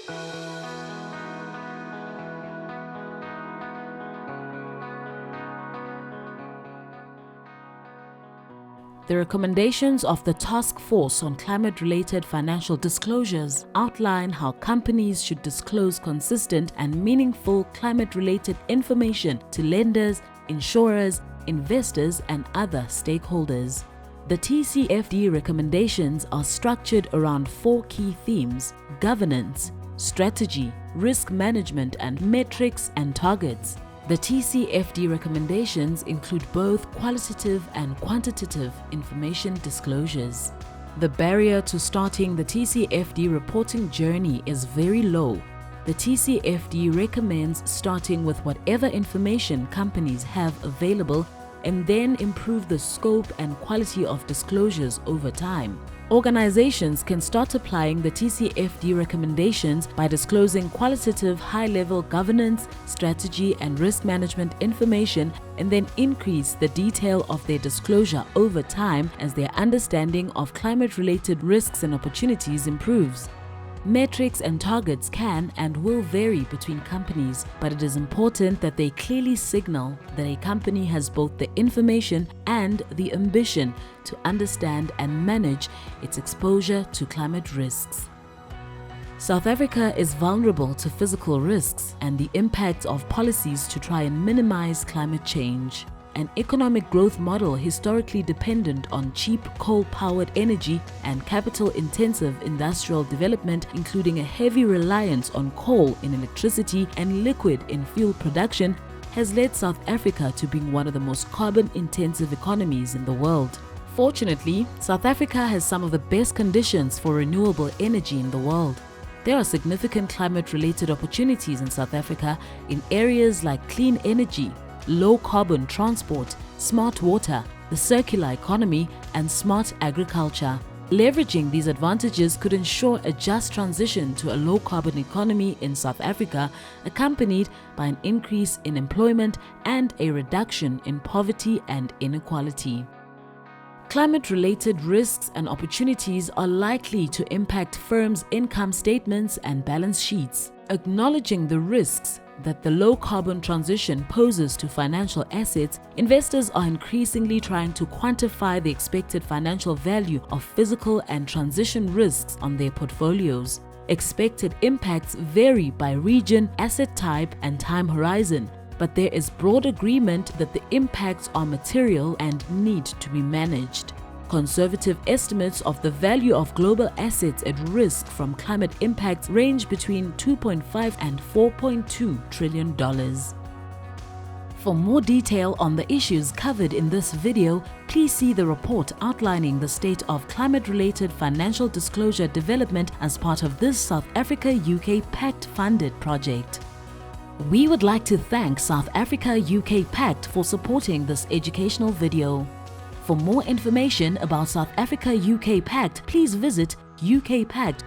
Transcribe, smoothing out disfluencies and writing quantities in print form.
The recommendations of the Task Force on Climate-Related Financial Disclosures outline how companies should disclose consistent and meaningful climate-related information to lenders, insurers, investors, and other stakeholders. The TCFD recommendations are structured around 4 key themes: governance, strategy, risk management, and metrics and targets. The TCFD recommendations include both qualitative and quantitative information disclosures. The barrier to starting the TCFD reporting journey is very low. The TCFD recommends starting with whatever information companies have available and then improve the scope and quality of disclosures over time. Organizations can start applying the TCFD recommendations by disclosing qualitative high-level governance, strategy, and risk management information, and then increase the detail of their disclosure over time as their understanding of climate-related risks and opportunities improves. Metrics and targets can and will vary between companies, but it is important that they clearly signal that a company has both the information and the ambition to understand and manage its exposure to climate risks. South Africa is vulnerable to physical risks and the impact of policies to try and minimize climate change. An economic growth model historically dependent on cheap coal-powered energy and capital-intensive industrial development, including a heavy reliance on coal in electricity and liquid in fuel production, has led South Africa to being one of the most carbon-intensive economies in the world. Fortunately, South Africa has some of the best conditions for renewable energy in the world. There are significant climate-related opportunities in South Africa in areas like clean energy, low-carbon transport, smart water, the circular economy, and smart agriculture. Leveraging these advantages could ensure a just transition to a low-carbon economy in South Africa, accompanied by an increase in employment and a reduction in poverty and inequality. Climate-related risks and opportunities are likely to impact firms' income statements and balance sheets. Acknowledging the risks that the low-carbon transition poses to financial assets, investors are increasingly trying to quantify the expected financial value of physical and transition risks on their portfolios. Expected impacts vary by region, asset type, and time horizon, but there is broad agreement that the impacts are material and need to be managed. Conservative estimates of the value of global assets at risk from climate impacts range between $2.5 and $4.2 trillion. For more detail on the issues covered in this video, please see the report outlining the state of climate-related financial disclosure development as part of this South Africa-UK PACT-funded project. We would like to thank South Africa-UK PACT for supporting this educational video. For more information about South Africa-UK PACT, please visit ukpact.co.uk.